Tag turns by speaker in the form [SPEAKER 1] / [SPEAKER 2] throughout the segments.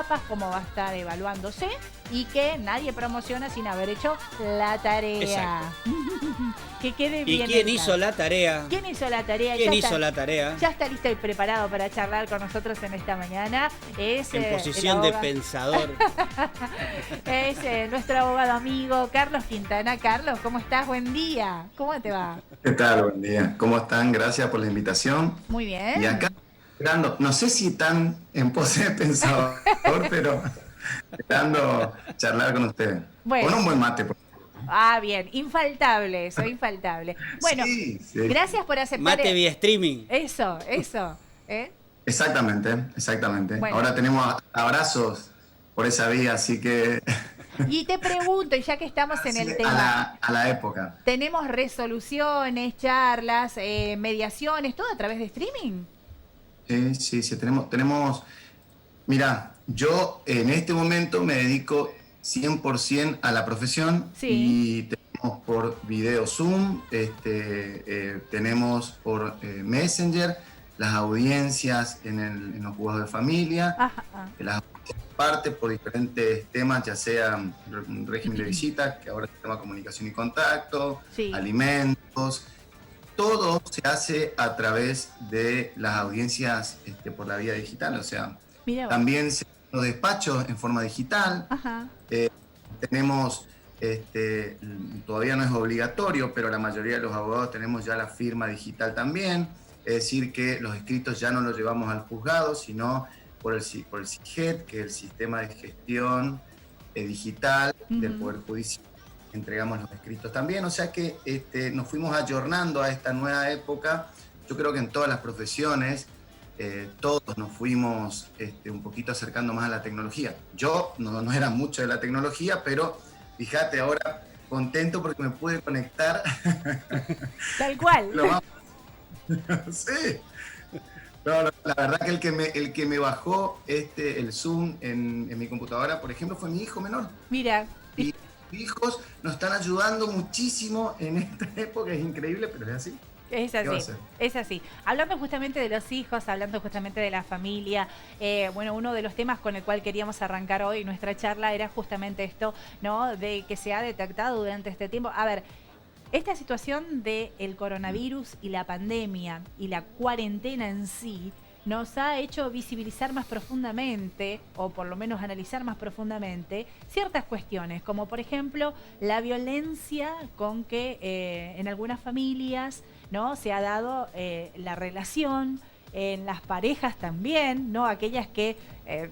[SPEAKER 1] etapas, cómo va a estar evaluándose y que nadie promociona sin haber hecho la tarea. Que quede
[SPEAKER 2] ¿Y
[SPEAKER 1] bien.
[SPEAKER 2] quién hizo la tarea?
[SPEAKER 1] ¿Quién hizo la tarea?
[SPEAKER 2] ¿Quién hizo la tarea?
[SPEAKER 1] Ya está listo y preparado para charlar con nosotros en esta mañana. Es,
[SPEAKER 2] en posición de pensador.
[SPEAKER 1] Es nuestro abogado amigo Carlos Quintana. Carlos, ¿cómo estás? Buen día. ¿Cómo te va?
[SPEAKER 3] ¿Qué tal? Buen día. ¿Cómo están? Gracias por la invitación.
[SPEAKER 1] Muy bien.
[SPEAKER 3] Y acá, esperando, no sé si tan en pose de pensador, pero esperando charlar con ustedes.
[SPEAKER 1] Bueno.
[SPEAKER 3] Con un buen mate, por favor.
[SPEAKER 1] Ah, bien. Infaltable eso, infaltable. Bueno,
[SPEAKER 3] sí.
[SPEAKER 1] Gracias por aceptar.
[SPEAKER 2] Mate vía streaming.
[SPEAKER 1] Eso.
[SPEAKER 3] Exactamente. Bueno. Ahora tenemos abrazos por esa vía, así que...
[SPEAKER 1] Y te pregunto, ya que estamos en el tema...
[SPEAKER 3] A la época.
[SPEAKER 1] ¿Tenemos resoluciones, charlas, mediaciones, todo a través de streaming?
[SPEAKER 3] Sí, tenemos... Mira, yo en este momento me dedico 100% a la profesión.
[SPEAKER 1] Sí.
[SPEAKER 3] Y tenemos por video Zoom, tenemos por Messenger, las audiencias en los juzgados de familia, las partes por diferentes temas, ya sea régimen de visita, que ahora se llama comunicación y contacto, sí, alimentos. Todo se hace a través de las audiencias por la vía digital, o sea, también los despachos en forma digital. Tenemos, todavía no es obligatorio, pero la mayoría de los abogados tenemos ya la firma digital también, es decir que los escritos ya no los llevamos al juzgado, sino por el SIGET, que es el sistema de gestión digital del Poder Judicial. Entregamos los escritos también, o sea que nos fuimos ayornando a esta nueva época. Yo creo que en todas las profesiones todos nos fuimos un poquito acercando más a la tecnología. Yo no era mucho de la tecnología, pero fíjate, ahora contento porque me pude conectar.
[SPEAKER 1] Tal cual.
[SPEAKER 3] Sí. No, la verdad que el que me bajó el Zoom en mi computadora, por ejemplo, fue mi hijo menor.
[SPEAKER 1] Mira.
[SPEAKER 3] Y mis hijos nos están ayudando muchísimo en esta época, es increíble, pero es así.
[SPEAKER 1] Es así. Hablando justamente de los hijos, hablando justamente de la familia, uno de los temas con el cual queríamos arrancar hoy nuestra charla era justamente esto, ¿no? De que se ha detectado durante este tiempo. A ver, esta situación del coronavirus y la pandemia y la cuarentena en sí nos ha hecho visibilizar más profundamente, o por lo menos analizar más profundamente, ciertas cuestiones, como por ejemplo la violencia con que en algunas familias, ¿no?, se ha dado la relación, en las parejas también, ¿no? Aquellas que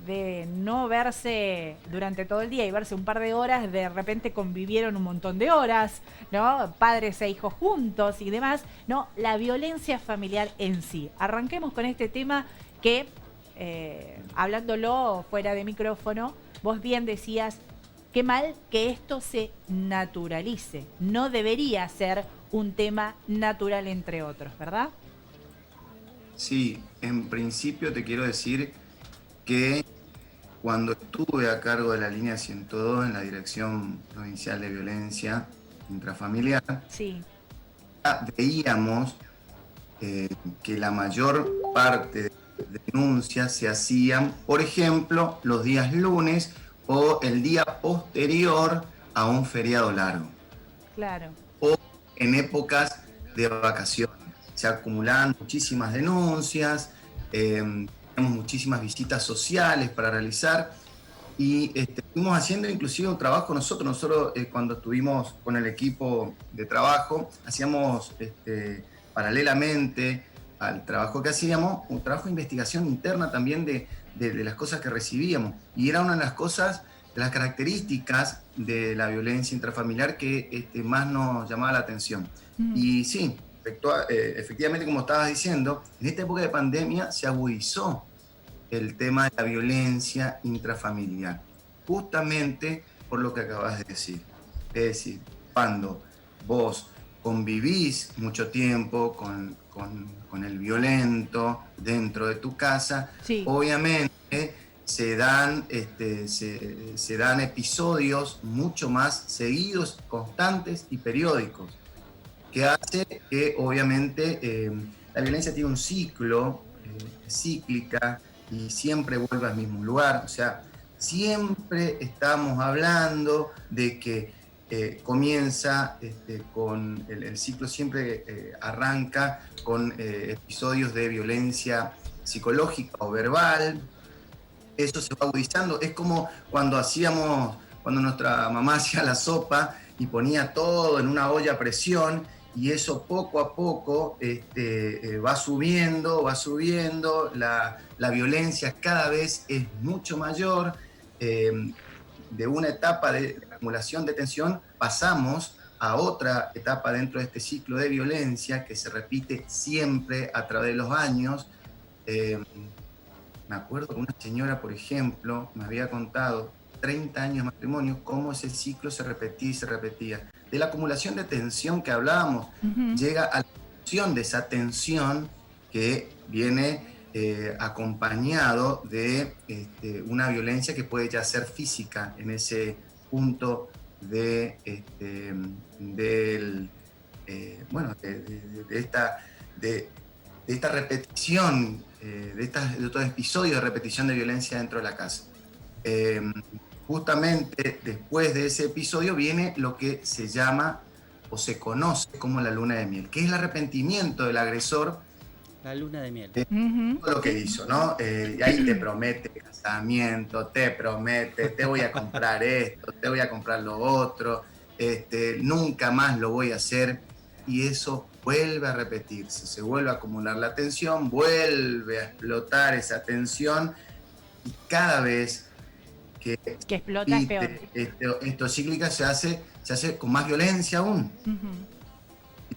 [SPEAKER 1] de no verse durante todo el día y verse un par de horas, de repente convivieron un montón de horas, ¿no? Padres e hijos juntos y demás, ¿no? La violencia familiar en sí. Arranquemos con este tema que, hablándolo fuera de micrófono, vos bien decías, qué mal que esto se naturalice. No debería ser un tema natural entre otros, ¿verdad?
[SPEAKER 3] Sí, en principio te quiero decir que cuando estuve a cargo de la línea 102 en la Dirección Provincial de Violencia Intrafamiliar,
[SPEAKER 1] sí,
[SPEAKER 3] veíamos que la mayor parte de denuncias se hacían, por ejemplo, los días lunes o el día posterior a un feriado largo.
[SPEAKER 1] Claro.
[SPEAKER 3] O en épocas de vacaciones. Se acumulaban muchísimas denuncias, tenemos muchísimas visitas sociales para realizar y estuvimos haciendo inclusive un trabajo nosotros cuando estuvimos con el equipo de trabajo, hacíamos paralelamente al trabajo que hacíamos, un trabajo de investigación interna también de las cosas que recibíamos, y era una de las cosas, de las características de la violencia intrafamiliar que más nos llamaba la atención. Y sí, efectivamente, como estabas diciendo, en esta época de pandemia se agudizó el tema de la violencia intrafamiliar, justamente por lo que acabas de decir. Es decir, cuando vos convivís mucho tiempo con el violento dentro de tu casa, sí, obviamente se dan episodios mucho más seguidos, constantes y periódicos, que hace que obviamente la violencia tiene un ciclo, cíclica, y siempre vuelve al mismo lugar. O sea, siempre estamos hablando de que comienza con el ciclo, siempre arranca con episodios de violencia psicológica o verbal. Eso se va agudizando. Es como cuando nuestra mamá hacía la sopa y ponía todo en una olla a presión, y eso poco a poco va subiendo, la violencia cada vez es mucho mayor. De una etapa de acumulación de tensión pasamos a otra etapa dentro de este ciclo de violencia que se repite siempre a través de los años. Me acuerdo que una señora, por ejemplo, me había contado 30 años de matrimonio, cómo ese ciclo se repetía y se repetía. De la acumulación de tensión que hablábamos, llega a la acumulación de esa tensión que viene acompañado de una violencia que puede ya ser física en ese punto de esta repetición, de estos episodios de repetición de violencia dentro de la casa. Justamente después de ese episodio viene lo que se llama o se conoce como la luna de miel, que es el arrepentimiento del agresor.
[SPEAKER 2] La luna de miel.
[SPEAKER 3] Todo lo que hizo, ¿no? Y ahí te promete casamiento, te promete, te voy a comprar esto, te voy a comprar lo otro, nunca más lo voy a hacer, y eso vuelve a repetirse, se vuelve a acumular la tensión, vuelve a explotar esa tensión, y cada vez que
[SPEAKER 1] explota es peor.
[SPEAKER 3] Esto cíclica se hace con más violencia aún.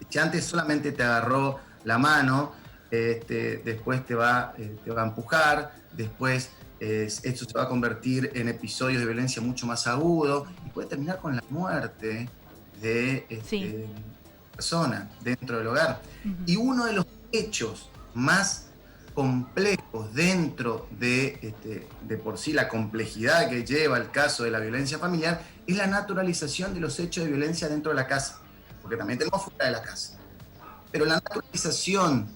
[SPEAKER 3] Si antes solamente te agarró la mano, después te va a empujar, después esto se va a convertir en episodios de violencia mucho más agudos y puede terminar con la muerte de persona dentro del hogar. Y uno de los hechos más complejos dentro de por sí la complejidad que lleva el caso de la violencia familiar es la naturalización de los hechos de violencia dentro de la casa, porque también tenemos fuera de la casa. Pero la naturalización,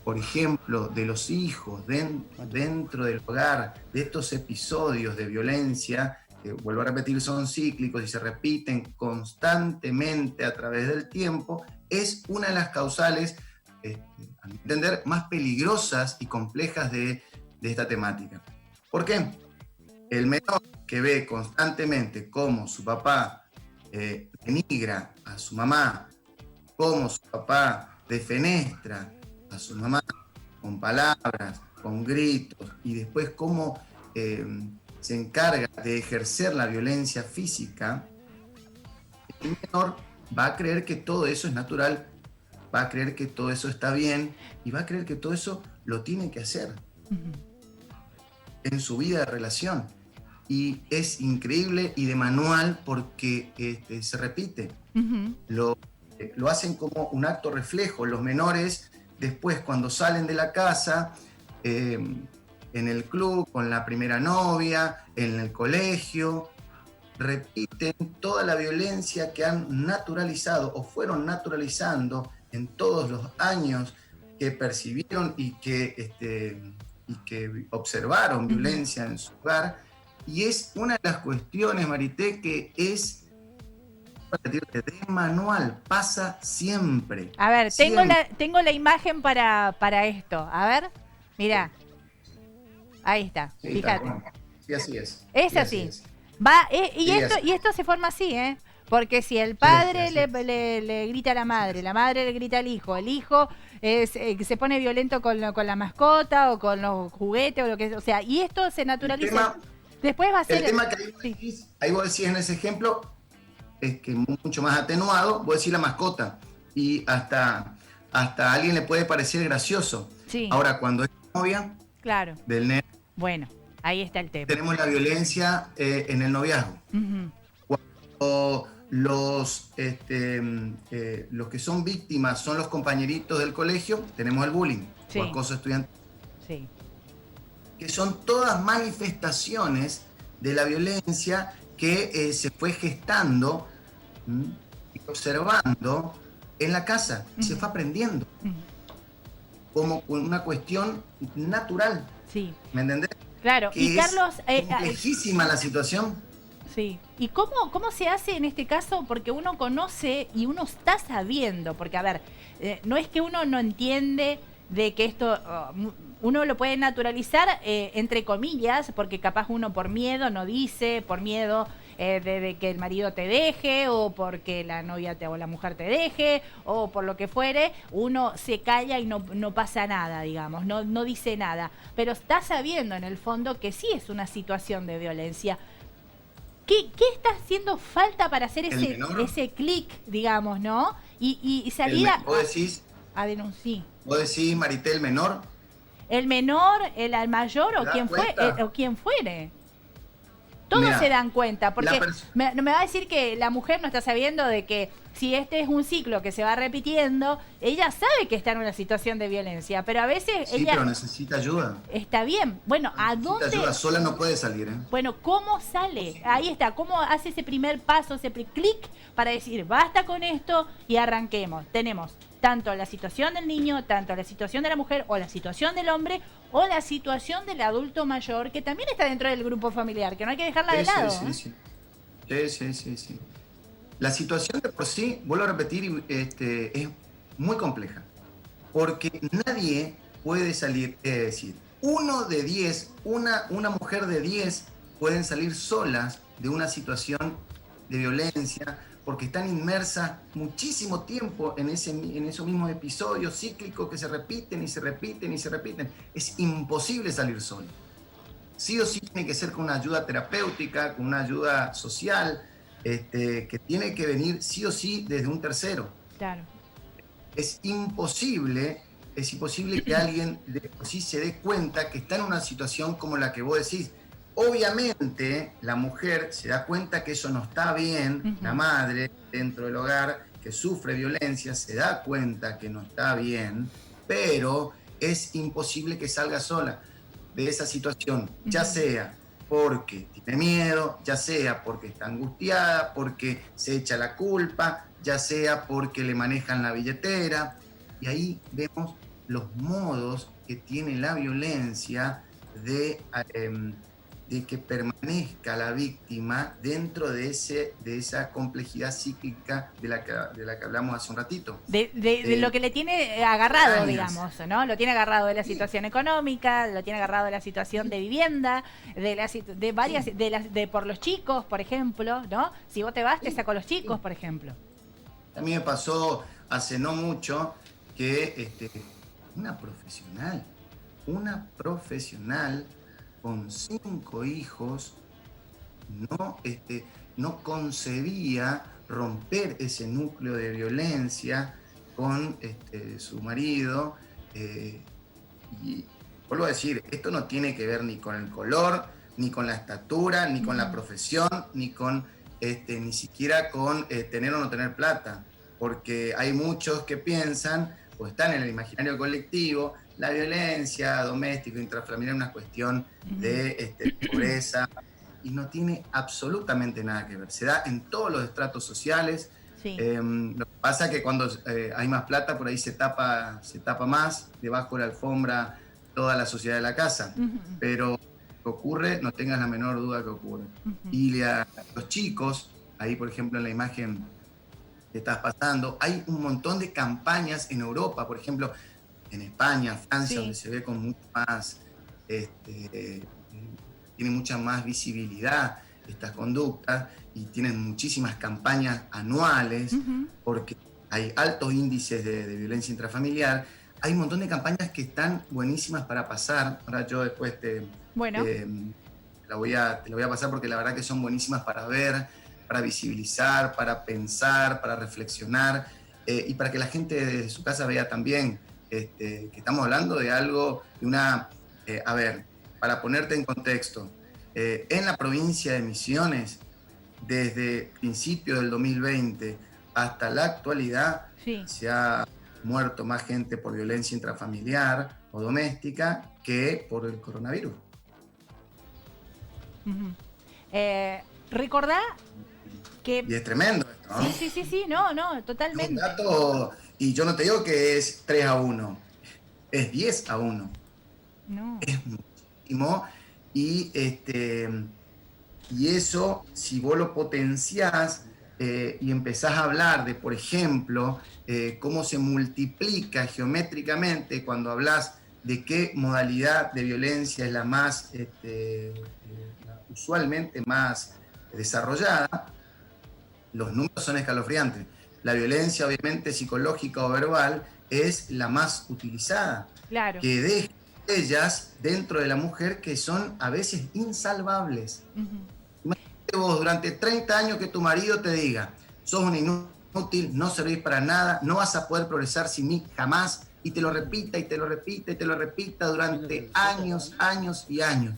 [SPEAKER 3] por ejemplo, de los hijos dentro del hogar, de estos episodios de violencia, que vuelvo a repetir, son cíclicos y se repiten constantemente a través del tiempo, es una de las causales, a mi entender, más peligrosas y complejas de esta temática. ¿Por qué? El menor que ve constantemente cómo su papá denigra a su mamá, cómo su papá defenestra a su mamá con palabras, con gritos, y después cómo se encarga de ejercer la violencia física, el menor va a creer que todo eso es natural, va a creer que todo eso está bien y va a creer que todo eso lo tiene que hacer en su vida de relación. Y es increíble y de manual porque se repite. Lo hacen como un acto reflejo. Los menores, después cuando salen de la casa, en el club, con la primera novia, en el colegio, repiten toda la violencia que han naturalizado o fueron naturalizando en todos los años que percibieron y que observaron violencia en su hogar. Y es una de las cuestiones, Marité, que es de manual, pasa siempre.
[SPEAKER 1] A ver,
[SPEAKER 3] siempre.
[SPEAKER 1] tengo la imagen para esto. A ver, mira. Ahí está,
[SPEAKER 3] Sí,
[SPEAKER 1] fíjate.
[SPEAKER 3] bueno. Sí, así es.
[SPEAKER 1] Es
[SPEAKER 3] sí,
[SPEAKER 1] así.
[SPEAKER 3] es.
[SPEAKER 1] Y esto se forma así, ¿eh? Porque si el padre le grita a la madre le grita al hijo, el hijo se pone violento con la mascota o con los juguetes o lo que, o sea, y esto se naturaliza. Después va a ser
[SPEAKER 3] el tema que ahí vos decís en ese ejemplo es que mucho más atenuado, vos decís la mascota, y hasta a alguien le puede parecer gracioso. Sí. Ahora, cuando es novia del nene,
[SPEAKER 1] bueno, ahí está el tema.
[SPEAKER 3] Tenemos la violencia en el noviazgo. Cuando los que son víctimas son los compañeritos del colegio, tenemos el bullying o acoso estudiantil. Sí. Que son todas manifestaciones de la violencia que se fue gestando y observando en la casa, y se fue aprendiendo como una cuestión natural. Sí. ¿Me entendés?
[SPEAKER 1] Claro, y Carlos...
[SPEAKER 3] Es complejísima la situación.
[SPEAKER 1] Sí. ¿Y cómo se hace en este caso? Porque uno conoce y uno está sabiendo, porque a ver, no es que uno no entiende de que esto... uno lo puede naturalizar entre comillas, porque capaz uno por miedo no dice, por miedo de que el marido te deje, o porque la novia o la mujer te deje, o por lo que fuere, uno se calla y no pasa nada, digamos, no dice nada. Pero está sabiendo en el fondo que sí es una situación de violencia. ¿Qué está haciendo falta para hacer ese clic, digamos, ¿no? Y salir a denunciar.
[SPEAKER 3] ¿Vos decís, Maritel, menor?
[SPEAKER 1] El menor, el mayor o quien fuere. Todos se dan cuenta, porque me va a decir que la mujer no está sabiendo de que si este es un ciclo que se va repitiendo, ella sabe que está en una situación de violencia, pero a veces ella...
[SPEAKER 3] pero necesita ayuda.
[SPEAKER 1] Está bien. Bueno, ¿a dónde?
[SPEAKER 3] Ayuda, sola no puede salir, ¿eh?
[SPEAKER 1] Bueno, ¿cómo sale? Ahí está. ¿Cómo hace ese primer paso, ese clic para decir, basta con esto y arranquemos? Tenemos tanto la situación del niño, tanto la situación de la mujer, o la situación del hombre, o la situación del adulto mayor, que también está dentro del grupo familiar, que no hay que dejarla de lado.
[SPEAKER 3] Sí. La situación de por sí, vuelvo a repetir, es muy compleja, porque nadie puede salir, es decir, uno de 10, una mujer de 10 pueden salir solas de una situación de violencia, porque están inmersas muchísimo tiempo en esos mismos episodios cíclicos que se repiten y se repiten y se repiten. Es imposible salir solo. Sí o sí tiene que ser con una ayuda terapéutica, con una ayuda social, que tiene que venir sí o sí desde un tercero.
[SPEAKER 1] Claro.
[SPEAKER 3] Es imposible que alguien de por sí se dé cuenta que está en una situación como la que vos decís. Obviamente la mujer se da cuenta que eso no está bien, la madre dentro del hogar que sufre violencia se da cuenta que no está bien, pero es imposible que salga sola de esa situación, ya sea porque tiene miedo, ya sea porque está angustiada, porque se echa la culpa, ya sea porque le manejan la billetera, y ahí vemos los modos que tiene la violencia de que permanezca la víctima dentro de esa complejidad psíquica de la que hablamos hace un ratito.
[SPEAKER 1] De lo que le tiene agarrado, digamos, ¿no? Lo tiene agarrado de la situación económica, lo tiene agarrado de la situación de vivienda, de por los chicos, por ejemplo, ¿no? Si vos te vas, te saco los chicos, por ejemplo.
[SPEAKER 3] A mí me pasó hace no mucho que una profesional con 5 hijos no concebía romper ese núcleo de violencia con su marido, y vuelvo a decir, esto no tiene que ver ni con el color, ni con la estatura, ni con la profesión, ni siquiera con tener o no tener plata, porque hay muchos que piensan o están en el imaginario colectivo la violencia doméstica, intrafamiliar, es una cuestión de pobreza, y no tiene absolutamente nada que ver. Se da en todos los estratos sociales. Sí. Lo que pasa es que cuando hay más plata, por ahí se tapa más, debajo de la alfombra, toda la sociedad de la casa. Pero que ocurre, no tengas la menor duda que ocurre. Y los chicos, ahí por ejemplo en la imagen que estás pasando, hay un montón de campañas en Europa, por ejemplo, en España, Francia, donde se ve con mucho más, tiene mucha más visibilidad estas conductas, y tienen muchísimas campañas anuales, porque hay altos índices de violencia intrafamiliar. Hay un montón de campañas que están buenísimas para pasar. Ahora yo después te la voy a pasar, porque la verdad que son buenísimas para ver, para visibilizar, para pensar, para reflexionar, y para que la gente de su casa vea también que estamos hablando de algo, a ver, para ponerte en contexto, en la provincia de Misiones, desde principios del 2020 hasta la actualidad, se ha muerto más gente por violencia intrafamiliar o doméstica que por el coronavirus.
[SPEAKER 1] Recordá que...
[SPEAKER 3] Y es tremendo esto, ¿no?
[SPEAKER 1] Sí, no, totalmente.
[SPEAKER 3] Un dato, y yo no te digo que es 3-1, es 10-1.
[SPEAKER 1] No.
[SPEAKER 3] Es muchísimo, Y, y eso, si vos lo potenciás y empezás a hablar de, por ejemplo, cómo se multiplica geométricamente cuando hablas de qué modalidad de violencia es la más, usualmente más desarrollada, los números son escalofriantes. La violencia, obviamente, psicológica o verbal es la más utilizada.
[SPEAKER 1] Claro.
[SPEAKER 3] Que deja ellas dentro de la mujer que son a veces insalvables. Imagínate vos, durante 30 años que tu marido te diga, sos un inútil, no servís para nada, no vas a poder progresar sin mí jamás, y te lo repita, y te lo repita, y te lo repita durante años, años y años.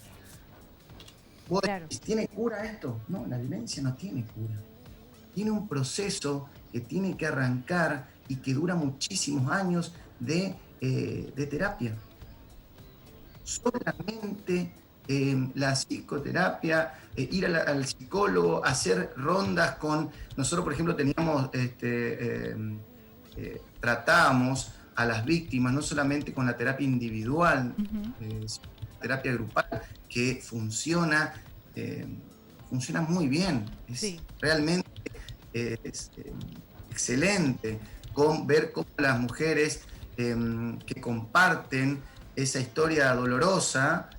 [SPEAKER 3] ¿Vos decís, ¿tiene cura esto? No, la violencia no tiene cura. Tiene un proceso que tiene que arrancar y que dura muchísimos años de terapia. Solamente la psicoterapia, ir al psicólogo, hacer rondas con... Nosotros, por ejemplo, teníamos, tratábamos a las víctimas no solamente con la terapia individual, terapia grupal, que funciona muy bien. Es realmente excelente ver cómo las mujeres que comparten esa historia dolorosa,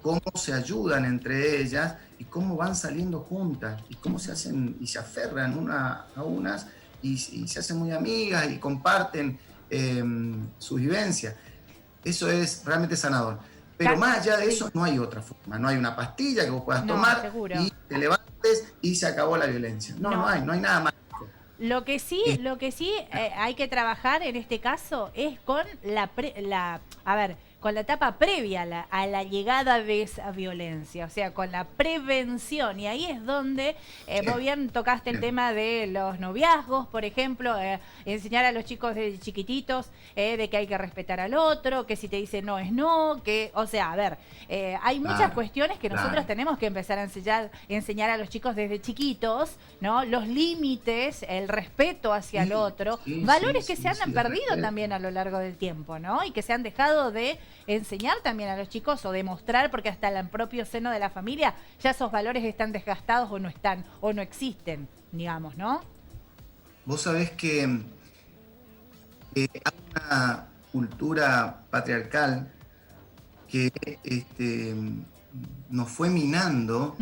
[SPEAKER 3] cómo se ayudan entre ellas y cómo van saliendo juntas y cómo se hacen y se aferran una a unas y se hacen muy amigas y comparten sus vivencias. Eso es realmente sanador. Pero más allá de eso no hay otra forma, no hay una pastilla que vos puedas tomar y te levantes y se acabó la violencia. No hay nada más.
[SPEAKER 1] Lo que sí hay que trabajar en este caso es con con la etapa previa a la llegada de esa violencia, o sea, con la prevención. Y ahí es donde vos bien tocaste el tema de los noviazgos, por ejemplo, enseñar a los chicos desde chiquititos de que hay que respetar al otro, que si te dice no es no, que, o sea, a ver, hay muchas cuestiones que nosotros tenemos que empezar a enseñar a los chicos desde chiquitos, ¿no? Los límites, el respeto hacia el otro, valores que se han perdido también a lo largo del tiempo, ¿no? Y que se han dejado de enseñar también a los chicos o demostrar, porque hasta en el propio seno de la familia ya esos valores están desgastados o no existen, digamos, ¿no?
[SPEAKER 3] Vos sabés que hay una cultura patriarcal que nos fue minando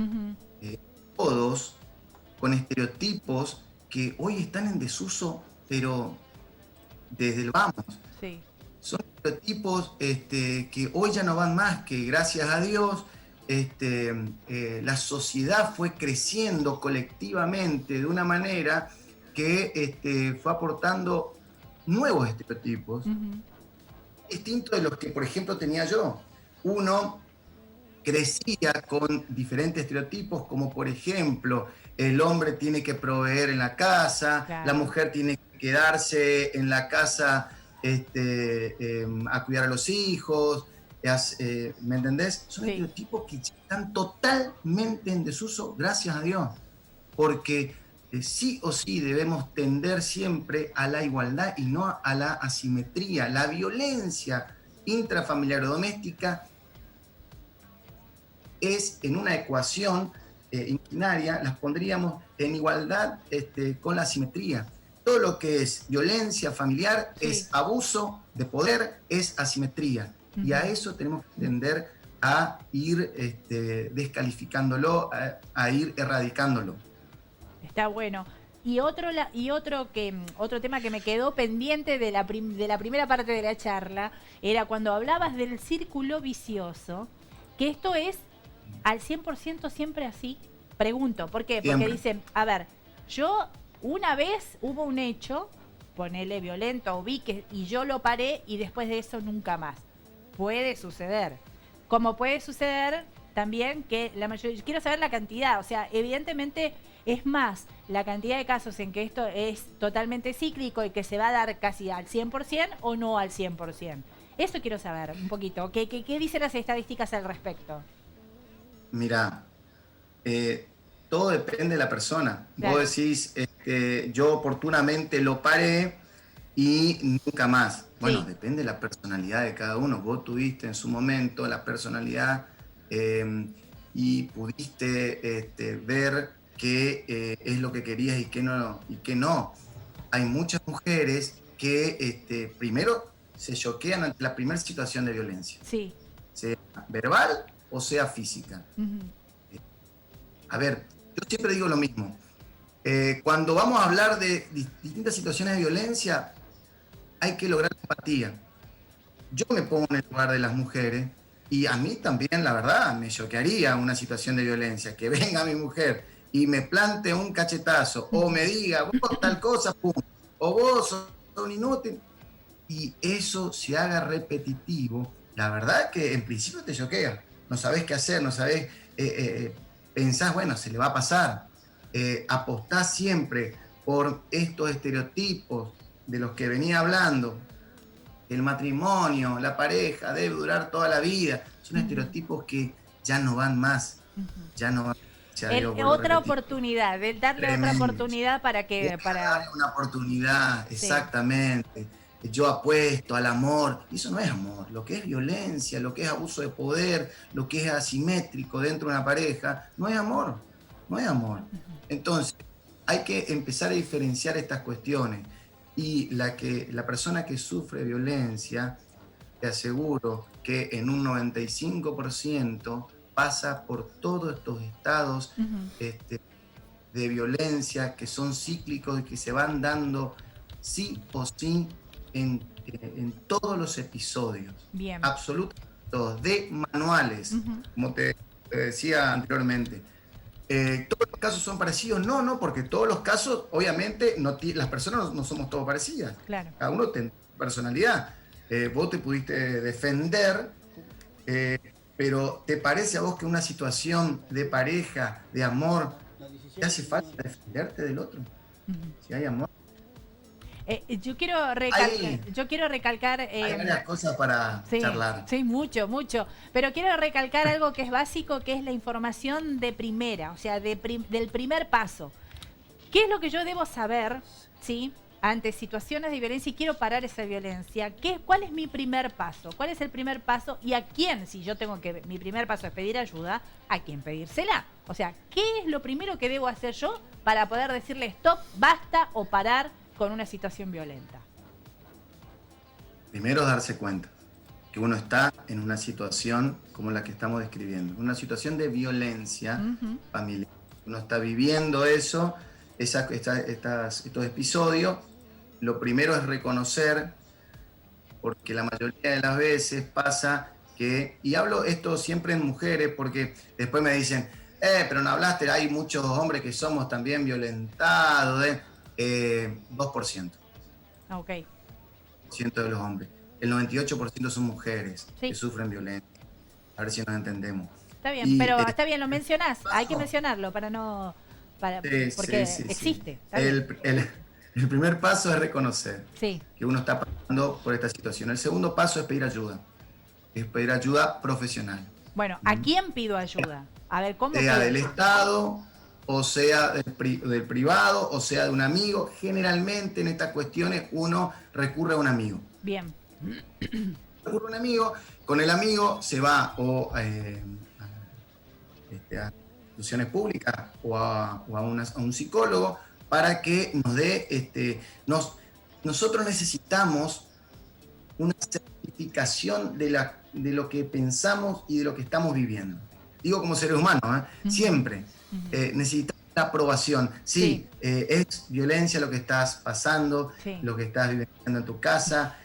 [SPEAKER 3] todos con estereotipos que hoy están en desuso, pero desde el vamos.
[SPEAKER 1] Sí.
[SPEAKER 3] Son estereotipos que hoy ya no van más, que gracias a Dios la sociedad fue creciendo colectivamente de una manera que fue aportando nuevos estereotipos, distintos de los que, por ejemplo, tenía yo. Uno crecía con diferentes estereotipos, como por ejemplo, el hombre tiene que proveer en la casa, la mujer tiene que quedarse en la casa a cuidar a los hijos, ¿me entendés? Son estereotipos que están totalmente en desuso, gracias a Dios, porque sí o sí debemos tender siempre a la igualdad y no a la asimetría. La violencia intrafamiliar o doméstica es en una ecuación inclinaria, las pondríamos en igualdad con la asimetría. Todo lo que es violencia familiar es abuso de poder, es asimetría. Y a eso tenemos que tender a ir descalificándolo, a ir erradicándolo.
[SPEAKER 1] Está bueno. Y otro tema que me quedó pendiente de la primera parte de la charla era cuando hablabas del círculo vicioso, que esto es al 100% siempre así. Pregunto, ¿por qué? Porque dicen, a ver, yo una vez hubo un hecho, ponele violento o y yo lo paré y después de eso nunca más. Puede suceder. Como puede suceder también que la mayoría... Quiero saber la cantidad, o sea, evidentemente es más la cantidad de casos en que esto es totalmente cíclico y que se va a dar casi al 100% o no al 100%. Eso quiero saber un poquito. ¿Qué dicen las estadísticas al respecto?
[SPEAKER 3] Mira, todo depende de la persona. Claro. Vos decís, yo oportunamente lo paré y nunca más. Bueno, depende de la personalidad de cada uno. Vos tuviste en su momento la personalidad y pudiste ver qué es lo que querías y qué no. Hay muchas mujeres que primero se choquean ante la primera situación de violencia.
[SPEAKER 1] Sí.
[SPEAKER 3] Sea verbal o sea física. A ver, yo siempre digo lo mismo. Cuando vamos a hablar de distintas situaciones de violencia, hay que lograr empatía. Yo me pongo en el lugar de las mujeres y a mí también, la verdad, me choquearía una situación de violencia. Que venga mi mujer y me plante un cachetazo o me diga, vos tal cosa, pum, o vos sos un inútil, y eso se haga repetitivo, la verdad que en principio te choquea. No sabés qué hacer, no sabés, pensás, bueno, se le va a pasar. Apostás siempre por estos estereotipos de los que venía hablando. El matrimonio, la pareja, debe durar toda la vida. Son estereotipos que ya no van más. Ya no van.
[SPEAKER 1] Otra oportunidad, darle
[SPEAKER 3] Tremendo.
[SPEAKER 1] otra oportunidad para que...
[SPEAKER 3] Darle una oportunidad, exactamente. Yo apuesto al amor. Y eso no es amor. Lo que es violencia, lo que es abuso de poder, lo que es asimétrico dentro de una pareja, no es amor. No es amor. Entonces, hay que empezar a diferenciar estas cuestiones. Y la persona que sufre violencia, te aseguro que en un 95% pasa por todos estos estados de violencia que son cíclicos y que se van dando sí o sí en todos los episodios.
[SPEAKER 1] Bien.
[SPEAKER 3] Absolutamente todos, de manuales, como te decía anteriormente. ¿Todos los casos son parecidos? No, porque todos los casos, obviamente, las personas no somos todos parecidas.
[SPEAKER 1] Claro.
[SPEAKER 3] Cada uno tiene personalidad. Vos te pudiste defender, pero ¿te parece a vos que una situación de pareja, de amor, te hace falta defenderte del otro? Si hay amor.
[SPEAKER 1] Yo quiero recalcar...
[SPEAKER 3] hay varias cosas para charlar.
[SPEAKER 1] Sí, mucho. Pero quiero recalcar algo que es básico, que es la información de primera, o sea, del primer paso. ¿Qué es lo que yo debo saber, sí, ante situaciones de violencia y quiero parar esa violencia? ¿Cuál es mi primer paso? ¿Cuál es el primer paso? ¿Y a quién? Si yo tengo que... Mi primer paso es pedir ayuda, ¿a quién pedírsela? O sea, ¿qué es lo primero que debo hacer yo para poder decirle stop, basta o parar con una situación violenta?
[SPEAKER 3] Primero, darse cuenta que uno está en una situación como la que estamos describiendo, una situación de violencia familiar. Uno está viviendo eso, estos episodios. Lo primero es reconocer, porque la mayoría de las veces pasa que, y hablo esto siempre en mujeres, porque después me dicen, pero no hablaste, hay muchos hombres que somos también violentados, 2%.
[SPEAKER 1] Ok.
[SPEAKER 3] De los hombres. El 98% son mujeres que sufren violencia. A ver si nos entendemos.
[SPEAKER 1] Está bien, pero está bien, lo mencionás. Hay que mencionarlo para no... porque existe.
[SPEAKER 3] El primer paso es reconocer
[SPEAKER 1] que
[SPEAKER 3] uno está pasando por esta situación. El segundo paso es pedir ayuda. Es pedir ayuda profesional.
[SPEAKER 1] Bueno, ¿a quién pido ayuda? A ver, ¿cómo?
[SPEAKER 3] Sea del Estado, o sea del privado, o sea de un amigo. Generalmente en estas cuestiones uno recurre a un amigo.
[SPEAKER 1] Bien.
[SPEAKER 3] Recurre a un amigo, con el amigo se va o a instituciones públicas o a un psicólogo para que nos dé, nosotros necesitamos una certificación de lo que pensamos y de lo que estamos viviendo. Digo como seres humanos, siempre necesitamos la aprobación. Sí, es violencia lo que estás pasando, lo que estás viviendo en tu casa.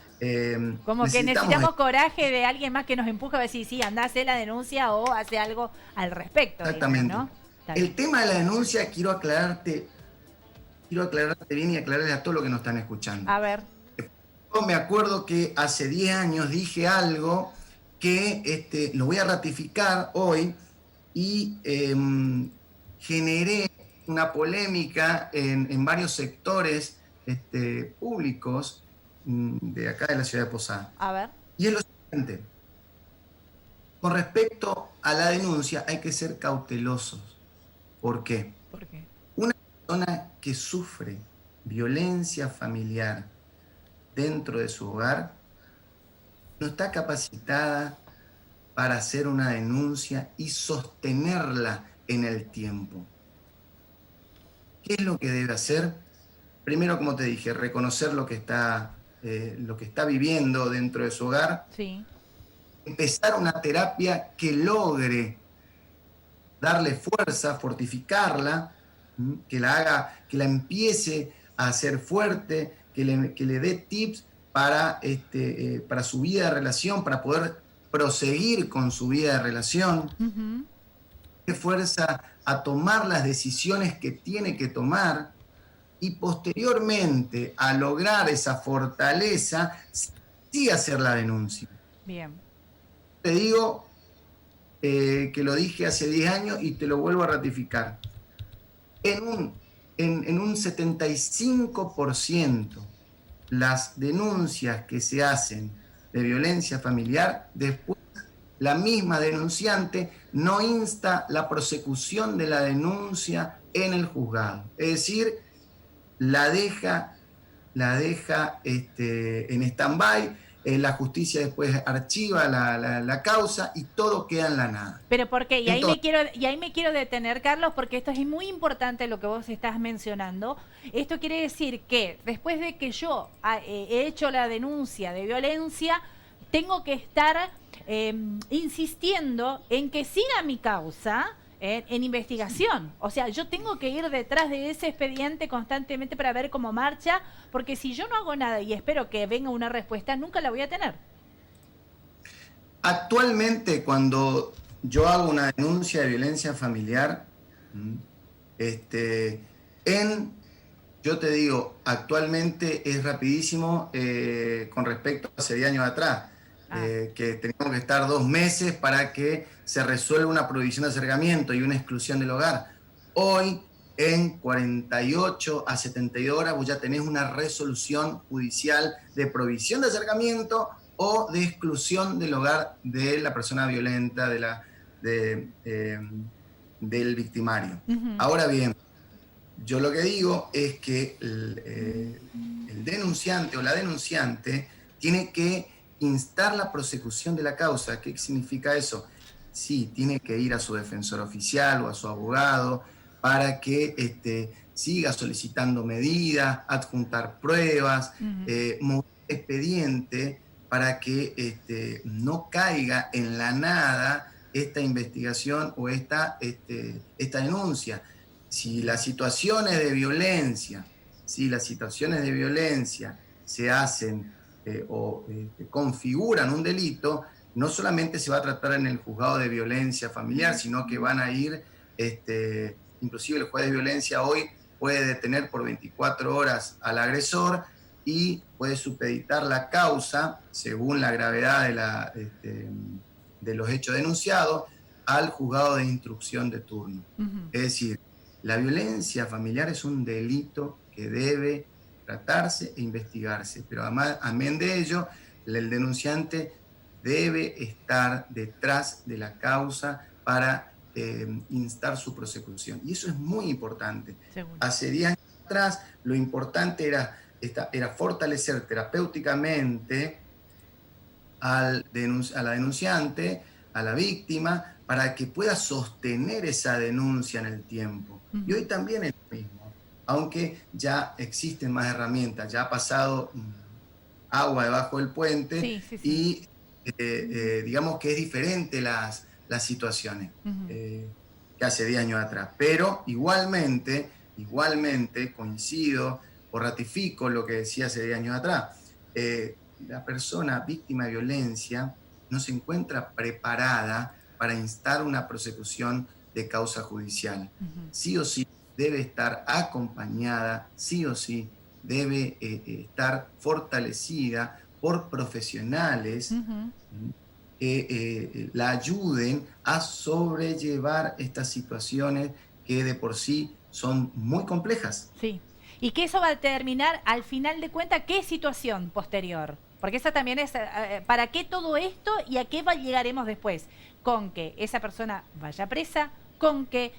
[SPEAKER 1] Como que necesitamos coraje de alguien más que nos empuje a decir, sí, andá a hacer la denuncia o hace algo al respecto.
[SPEAKER 3] Exactamente.
[SPEAKER 1] Digamos, ¿no?
[SPEAKER 3] El tema de la denuncia quiero aclararte bien y aclararle a todos los que nos están escuchando.
[SPEAKER 1] A ver.
[SPEAKER 3] Yo me acuerdo que hace 10 años dije algo que lo voy a ratificar hoy y generé una polémica en varios sectores públicos de acá de la ciudad de Posada.
[SPEAKER 1] A ver.
[SPEAKER 3] Y es lo siguiente. Con respecto a la denuncia hay que ser cautelosos. ¿Por qué?
[SPEAKER 1] ¿Por qué?
[SPEAKER 3] Una persona que sufre violencia familiar dentro de su hogar no está capacitada para hacer una denuncia y sostenerla en el tiempo. ¿Qué es lo que debe hacer? Primero, como te dije, reconocer lo que está viviendo dentro de su hogar.
[SPEAKER 1] Sí.
[SPEAKER 3] Empezar una terapia que logre darle fuerza, fortificarla, que la empiece a hacer fuerte, que le dé tips para su vida de relación, para poder proseguir con su vida de relación. De fuerza a tomar las decisiones que tiene que tomar y posteriormente a lograr esa fortaleza, sí hacer la denuncia.
[SPEAKER 1] Bien.
[SPEAKER 3] Te digo que lo dije hace 10 años y te lo vuelvo a ratificar. En un 75% las denuncias que se hacen de violencia familiar, después la misma denunciante no insta la prosecución de la denuncia en el juzgado. Es decir, la deja en stand-by, la justicia después archiva la causa y todo queda en la nada.
[SPEAKER 1] Pero ¿por qué? Y ahí me quiero detener, Carlos, porque esto es muy importante lo que vos estás mencionando. Esto quiere decir que después de que yo he hecho la denuncia de violencia, tengo que estar insistiendo en que siga mi causa en investigación. O sea, yo tengo que ir detrás de ese expediente constantemente para ver cómo marcha, porque si yo no hago nada y espero que venga una respuesta, nunca la voy a tener.
[SPEAKER 3] Actualmente, cuando yo hago una denuncia de violencia familiar, yo te digo, actualmente es rapidísimo con respecto a hace 10 años atrás. Que teníamos que estar 2 meses para que se resuelva una prohibición de acercamiento y una exclusión del hogar. Hoy, en 48 a 72 horas, vos ya tenés una resolución judicial de prohibición de acercamiento o de exclusión del hogar de la persona violenta, del victimario. Ahora bien, yo lo que digo es que el denunciante o la denunciante tiene que instar la prosecución de la causa. ¿Qué significa eso? Sí, tiene que ir a su defensor oficial o a su abogado para que siga solicitando medidas, adjuntar pruebas, mover expediente para que no caiga en la nada esta investigación o esta denuncia. Si las situaciones de violencia se hacen configuran un delito, no solamente se va a tratar en el juzgado de violencia familiar, sino que van a ir, inclusive el juez de violencia hoy puede detener por 24 horas al agresor y puede supeditar la causa, según la gravedad de los hechos denunciados, al juzgado de instrucción de turno. Es decir, la violencia familiar es un delito que debe tratarse e investigarse, pero además, amén de ello, el denunciante debe estar detrás de la causa para instar su prosecución. Y eso es muy importante. Seguro. Hace 10 años atrás, lo importante era fortalecer terapéuticamente a la denunciante, a la víctima, para que pueda sostener esa denuncia en el tiempo. Y hoy también es lo mismo. Aunque ya existen más herramientas, ya ha pasado agua debajo del puente y digamos que es diferente las situaciones que hace 10 años atrás. Pero igualmente coincido o ratifico lo que decía hace 10 años atrás. La persona víctima de violencia no se encuentra preparada para instar una prosecución de causa judicial. Sí o sí debe estar acompañada, sí o sí debe estar fortalecida por profesionales que la ayuden a sobrellevar estas situaciones que de por sí son muy complejas.
[SPEAKER 1] Sí, y que eso va a determinar al final de cuentas qué situación posterior. Porque esa también es, ¿para qué todo esto y a qué llegaremos después? Con que esa persona vaya presa, con que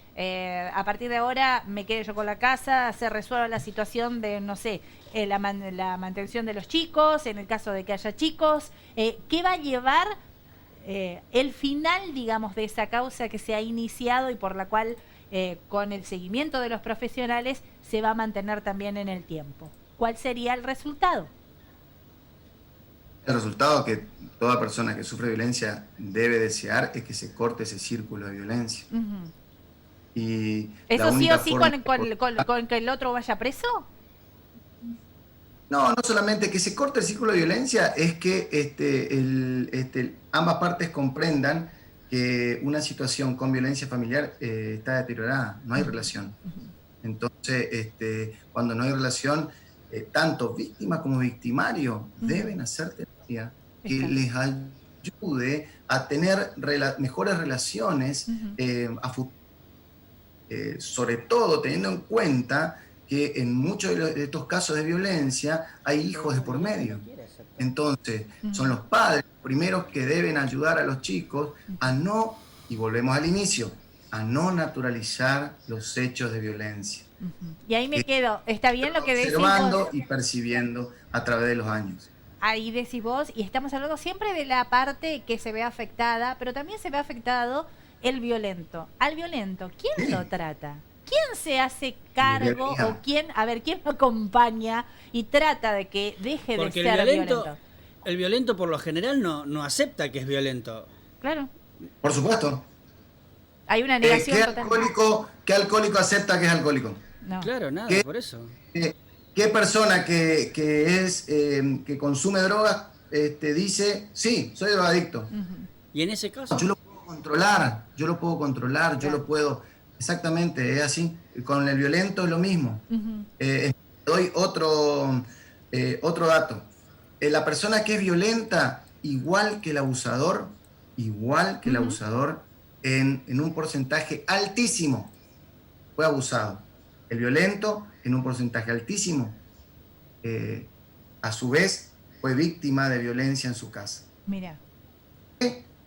[SPEAKER 1] a partir de ahora me quede yo con la casa, se resuelva la situación de, no sé, la mantención de los chicos, en el caso de que haya chicos, ¿qué va a llevar el final, digamos, de esa causa que se ha iniciado y por la cual, con el seguimiento de los profesionales, se va a mantener también en el tiempo. ¿Cuál sería el resultado?
[SPEAKER 3] El resultado que toda persona que sufre violencia debe desear es que se corte ese círculo de violencia. Y
[SPEAKER 1] ¿eso sí o sí con que el otro vaya preso?
[SPEAKER 3] No, no solamente que se corte el círculo de violencia, es que ambas partes comprendan que una situación con violencia familiar está deteriorada, no hay relación. Entonces, cuando no hay relación, tanto víctima como victimario deben hacer terapia que les ayude a tener mejores relaciones a futuro. Sobre todo teniendo en cuenta que en muchos de estos casos de violencia hay hijos de por medio. Entonces, son los padres los primeros que deben ayudar a los chicos a no, y volvemos al inicio, a no naturalizar los hechos de violencia.
[SPEAKER 1] Y ahí me quedo. ¿Está bien lo que decís vos?
[SPEAKER 3] Observando y percibiendo a través de los años.
[SPEAKER 1] Ahí decís vos, y estamos hablando siempre de la parte que se ve afectada, pero también se ve afectado el violento. Al violento, ¿quién lo trata? ¿Quién se hace cargo o quién lo acompaña y trata de que deje de ser violento?
[SPEAKER 2] El violento por lo general no acepta que es violento.
[SPEAKER 1] Claro.
[SPEAKER 3] Por supuesto.
[SPEAKER 1] Hay una negación total.
[SPEAKER 3] ¿Qué alcohólico acepta que es alcohólico?
[SPEAKER 1] No.
[SPEAKER 2] Claro, nada, por eso.
[SPEAKER 3] ¿Qué persona que consume drogas dice, sí, soy drogadicto?
[SPEAKER 2] Y en ese caso...
[SPEAKER 3] Yo lo puedo controlar, yo lo puedo... Exactamente, es así. Con el violento es lo mismo. Doy otro dato. La persona que es violenta, igual que el abusador, en un porcentaje altísimo, fue abusado. El violento, en un porcentaje altísimo, a su vez, fue víctima de violencia en su casa.
[SPEAKER 1] Mira.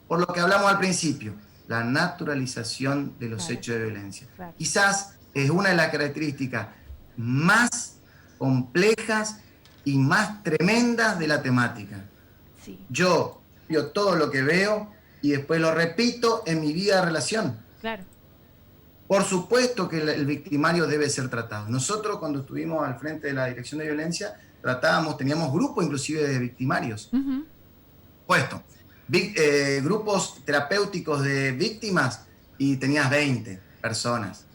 [SPEAKER 3] Por lo que hablamos al principio, la naturalización de los hechos de violencia.
[SPEAKER 1] Claro.
[SPEAKER 3] Quizás es una de las características más complejas y más tremendas de la temática.
[SPEAKER 1] Sí.
[SPEAKER 3] Yo veo todo lo que veo y después lo repito en mi vida de relación.
[SPEAKER 1] Claro.
[SPEAKER 3] Por supuesto que el victimario debe ser tratado. Nosotros cuando estuvimos al frente de la Dirección de Violencia, teníamos grupos inclusive de victimarios. Puesto. Grupos terapéuticos de víctimas y tenías 20 personas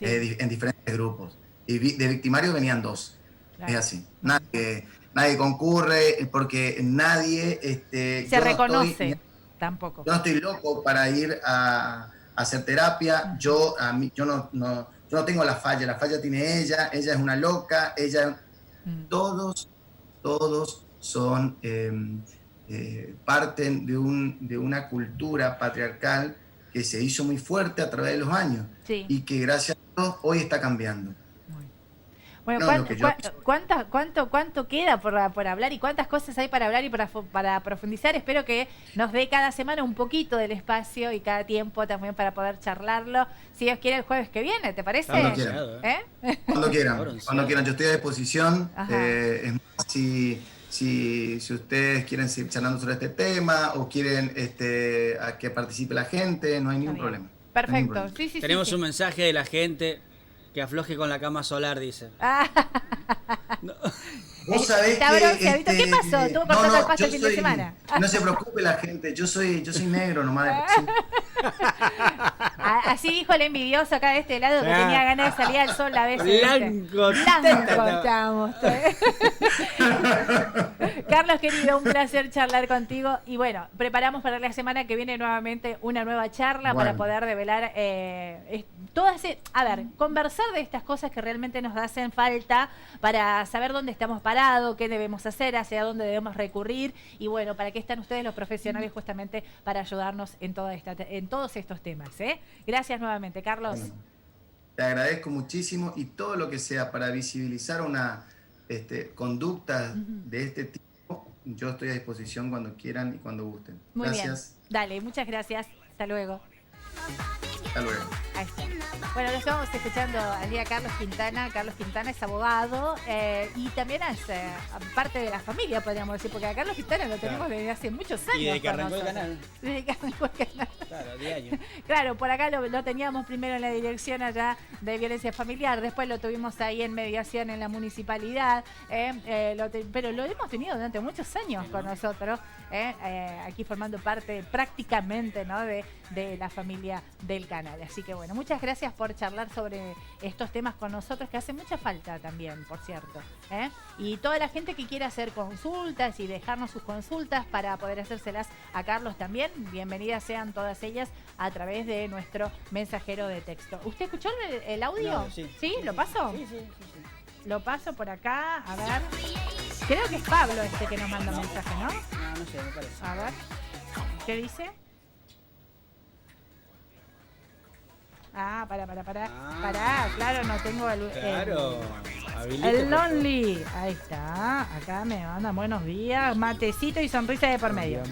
[SPEAKER 3] en diferentes grupos. Y de victimarios venían 2. Claro. Es así. Nadie concurre porque nadie...
[SPEAKER 1] se reconoce tampoco.
[SPEAKER 3] Yo no estoy loco para ir a hacer terapia. Yo no tengo la falla tiene ella es una loca, todos son... parten de una cultura patriarcal que se hizo muy fuerte a través de los años y que gracias a Dios hoy está cambiando.
[SPEAKER 1] Bueno, ¿cuánto queda por hablar y cuántas cosas hay para hablar y para profundizar? Espero que nos dé cada semana un poquito del espacio y cada tiempo también para poder charlarlo. Si Dios quiere, el jueves que viene, ¿te parece?
[SPEAKER 3] Cuando quieran. Yo estoy a disposición. Es más, si ustedes quieren seguir charlando sobre este tema o quieren a que participe la gente, no hay ningún problema.
[SPEAKER 1] Perfecto.
[SPEAKER 3] No hay ningún problema.
[SPEAKER 2] Tenemos un mensaje de la gente que afloje con la cama solar, dice.
[SPEAKER 3] No. Vos sabés
[SPEAKER 1] ¿Está bronceadito? ¿Qué pasó? ¿Tuvo cortado el pasto el fin de semana?
[SPEAKER 3] No se preocupe la gente, yo soy negro nomás.
[SPEAKER 1] Así dijo el envidioso acá de este lado que tenía ganas de salir al sol la vez.
[SPEAKER 2] Blanco
[SPEAKER 1] estamos. Carlos, querido, un placer charlar contigo. Y bueno, preparamos para la semana que viene nuevamente una nueva charla para poder develar conversar de estas cosas que realmente nos hacen falta para saber dónde estamos parados, qué debemos hacer, hacia dónde debemos recurrir. Y bueno, para qué están ustedes los profesionales justamente para ayudarnos en todos estos temas. Gracias nuevamente, Carlos.
[SPEAKER 3] Bueno, te agradezco muchísimo y todo lo que sea para visibilizar una conducta de este tipo, yo estoy a disposición cuando quieran y cuando gusten.
[SPEAKER 1] Muy
[SPEAKER 3] gracias.
[SPEAKER 1] Bien. Dale, muchas gracias. Hasta luego.
[SPEAKER 3] Hasta luego.
[SPEAKER 1] Ahí está. Bueno, lo estamos escuchando al día Carlos Quintana. Carlos Quintana es abogado y también es parte de la familia, podríamos decir, porque a Carlos Quintana lo tenemos desde hace muchos años.
[SPEAKER 2] Y desde que
[SPEAKER 1] con
[SPEAKER 2] arrancó el
[SPEAKER 1] nosotros.
[SPEAKER 2] canal.
[SPEAKER 1] Desde que arrancó el canal.
[SPEAKER 2] Claro, diario.
[SPEAKER 1] Claro, por acá lo teníamos primero en la dirección allá de violencia familiar, después lo tuvimos ahí en mediación en la municipalidad, pero lo hemos tenido durante muchos años con nosotros, aquí formando parte prácticamente, ¿no?, de la familia del canal. Así que bueno, muchas gracias por charlar sobre estos temas con nosotros, que hace mucha falta también, por cierto. Y toda la gente que quiera hacer consultas y dejarnos sus consultas para poder hacérselas a Carlos también, bienvenidas sean todas ellas a través de nuestro mensajero de texto. ¿Usted escuchó el audio?
[SPEAKER 2] No, sí.
[SPEAKER 1] ¿Sí? ¿Lo paso?
[SPEAKER 2] Sí.
[SPEAKER 1] Lo paso por acá, a ver. Creo que es Pablo este que nos manda un mensaje, ¿no?
[SPEAKER 2] No sé, me parece.
[SPEAKER 1] A ver. ¿Qué dice? Pará. Pará, claro, no tengo
[SPEAKER 2] Claro.
[SPEAKER 1] el Lonely. Ahí está. Acá me mandan buenos días. Matecito y sonrisa de por medio.